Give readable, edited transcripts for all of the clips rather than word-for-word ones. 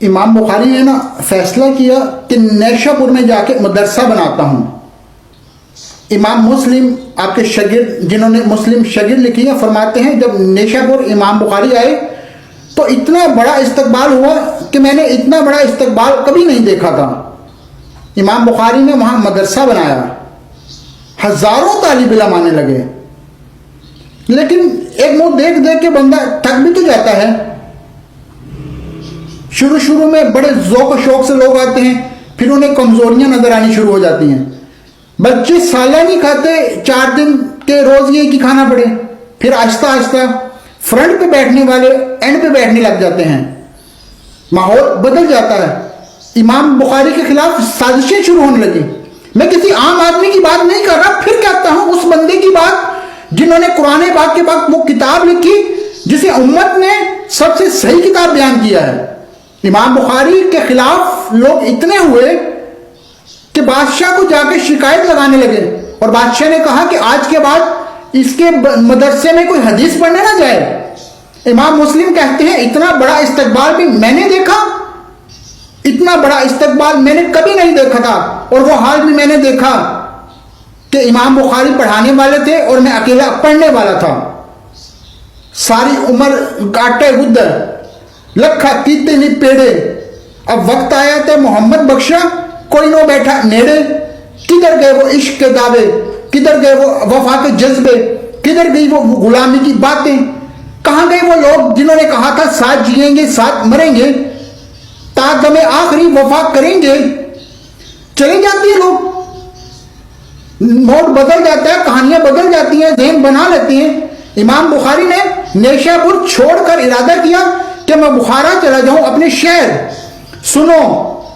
امام بخاری نے نا فیصلہ کیا کہ نیشا پور میں جا کے مدرسہ بناتا ہوں. امام مسلم آپ کے شاگرد جنہوں نے مسلم شاگرد لکھی ہے فرماتے ہیں جب نیشا پور امام بخاری آئے تو اتنا بڑا استقبال ہوا کہ میں نے اتنا بڑا استقبال کبھی نہیں دیکھا تھا. امام بخاری نے وہاں مدرسہ بنایا, ہزاروں طالب علم آنے لگے. لیکن ایک منہ دیکھ دیکھ کے بندہ تھک بھی تو جاتا ہے. شروع میں بڑے ذوق و شوق سے لوگ آتے ہیں, پھر انہیں کمزوریاں نظر آنی شروع ہو جاتی ہیں. بچے سالہ نہیں کھاتے, 4 دن کے روز یہ کہ کھانا پڑے. پھر آہستہ آہستہ فرنٹ پہ بیٹھنے والے اینڈ پہ بیٹھنے لگ جاتے ہیں, ماحول بدل جاتا ہے. امام بخاری کے خلاف سازشیں شروع ہونے لگی. میں کسی عام آدمی کی بات نہیں کر رہا, پھر کہتا ہوں اس بندے کی بات جنہوں نے قرآن پاک کے بعد وہ کتاب لکھی جسے امت نے سب سے صحیح کتاب بیان کیا ہے. امام بخاری کے خلاف لوگ اتنے ہوئے کہ بادشاہ کو جا کے شکایت لگانے لگے, اور بادشاہ نے کہا کہ آج کے بعد اس کے مدرسے میں کوئی حدیث پڑھنے نہ جائے. امام مسلم کہتے ہیں اتنا بڑا استقبال بھی میں نے دیکھا, اتنا بڑا استقبال میں نے کبھی نہیں دیکھا تھا. اور وہ حال بھی میں نے دیکھا کہ امام بخاری پڑھانے والے تھے اور میں اکیلا پڑھنے والا تھا. ساری عمر کاٹے گد لکھا کیتے نہیں پیڑے, اب وقت آیا تھے محمد بخشا کوئی نہ بیٹھا نیڑے. کدھر گئے وہ عشق کے دعوے, کدھر گئے وہ وفا کے جذبے, کدھر گئی وہ غلامی کی باتیں, کہاں گئے وہ لوگ جنہوں نے کہا تھا ساتھ جیئیں گے ساتھ مریں گے, تا دم آخری وفا کریں گے. چلے جاتے ہیں لوگ, موڈ بدل جاتا ہے, کہانیاں بدل جاتی ہیں, ذہن بنا لیتے ہیں. امام بخاری نے نیشا پور چھوڑ کر ارادہ کیا کہ میں بخارا چلا جاؤں اپنے شہر. سنو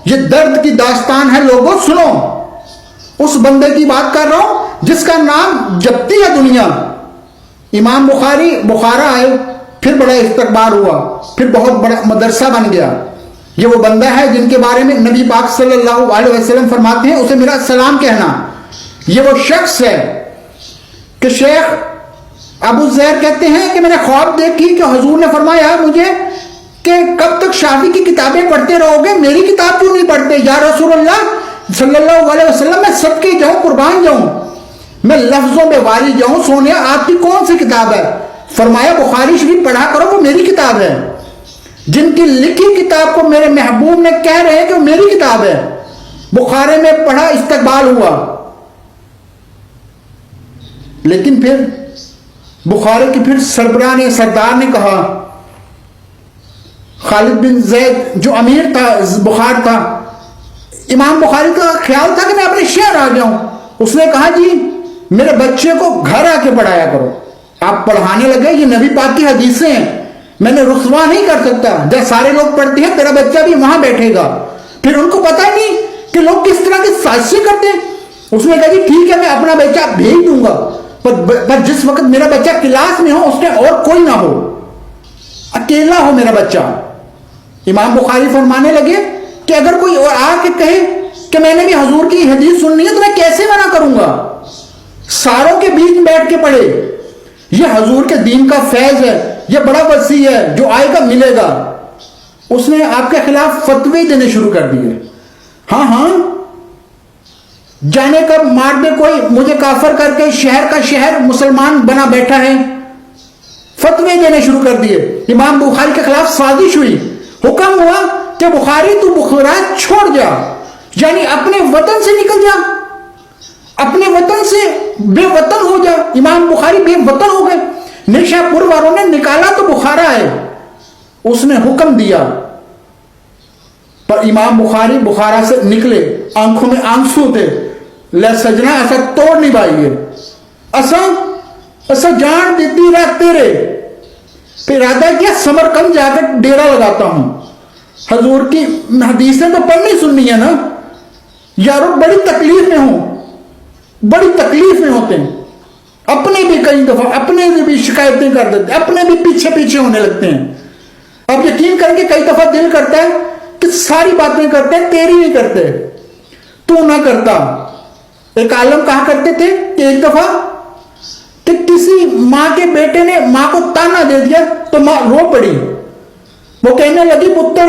یہ درد کی داستان ہے لوگوں, سنو. اس بندے کی بات کر رہا ہوں جس کا نام جپتی ہے دنیا. امام بخاری بخارا آئے, پھر بڑا استقبال ہوا, پھر بہت بڑا مدرسہ بن گیا. یہ وہ بندہ ہے جن کے بارے میں نبی پاک صلی اللہ علیہ وسلم فرماتے ہیں اسے میرا سلام کہنا. یہ وہ شخص ہے کہ شیخ ابو زہر کہتے ہیں کہ میں نے خواب دیکھی کہ حضور نے فرمایا مجھے کہ کب تک شافعی کی کتابیں پڑھتے رہو گے, میری کتاب کیوں نہیں پڑھتے؟ یا رسول اللہ صلی اللہ علیہ وسلم میں صدقے جاؤں, قربان جاؤں, میں لفظوں میں واری جاؤں, سونیا آپ کی کون سی کتاب ہے؟ فرمایا بخاری شریف پڑھا کرو, وہ میری کتاب ہے. جن کی لکھی کتاب کو میرے محبوب نے کہہ رہے ہیں کہ وہ میری کتاب ہے. بخارے میں پڑھا, استقبال ہوا. لیکن پھر بخارے کی پھر سربراہ نے, سردار نے کہا, خالد بن زید جو امیر تھا بخار تھا, امام بخاری کا خیال تھا کہ میں اپنے شہر آ جاؤں. اس نے کہا جی میرے بچے کو گھر آ کے پڑھایا کرو. آپ پڑھانے لگے, یہ نبی پاک کی حدیثیں ہیں, میں نے رسوا نہیں کر سکتا. جب سارے لوگ پڑھتے ہیں تیرا بچہ بھی وہاں بیٹھے گا. پھر ان کو پتہ نہیں کہ لوگ کس طرح کی سازشیں کرتے ہیں. اس نے کہا جی ٹھیک ہے میں اپنا بچہ بھیج دوں گا, پر جس وقت میرا بچہ کلاس میں ہو اس میں اور کوئی نہ ہو, اکیلا ہو میرا بچہ. امام بخاری فرمانے لگے کہ اگر کوئی اور آ کے کہے کہ میں نے بھی حضور کی حدیث سننی ہے تو میں کیسے منع کروں گا؟ ساروں کے بیچ بیٹھ کے پڑھے. یہ حضور کے دین کا فیض ہے, یہ بڑا وسیع ہے, جو آئے گا ملے گا. اس نے آپ کے خلاف فتوی دینے شروع کر دیے. ہاں جانے کب مار دے کوئی, مجھے کافر کر کے شہر کا شہر مسلمان بنا بیٹھا ہے. فتوی دینے شروع کر دیے. امام بخاری کے خلاف سازش ہوئی. حکم ہوا کہ بخاری تو بخارا چھوڑ جا, یعنی اپنے وطن سے نکل جا, اپنے وطن سے بے وطن ہو جا. امام بخاری بے وطن ہو گئے. نیشا پور والوں نے نکالا تو بخارا ہے, اس نے حکم دیا. پر امام بخاری بخارا سے نکلے, آنکھوں میں آنسو تھے. لے سجنا ایسا توڑ نہیں پائیے, ایسا جان دیتی رات تیرے. پھر ارادہ کیا سمرقند جا کر ڈیرا لگاتا ہوں. حضور کی حدیثیں تو پڑھنی سننی ہے نا یارو. بڑی تکلیف میں ہوں, بڑی تکلیف میں ہوتے ہیں. اپنے بھی کئی دفعہ اپنے بھی شکایتیں کر دیتے, اپنے بھی پیچھے ہونے لگتے ہیں. اب یقین کریں کہ کئی دفعہ دل کرتا ہے کہ ساری باتیں کرتے ہیں, تیری نہیں کرتے, تو نہ کرتا. ایک عالم کہا کرتے تھے کہ ایک دفعہ کہ کسی ماں کے بیٹے نے ماں کو تانا دے دیا تو ماں رو پڑی. وہ کہنے لگی پتر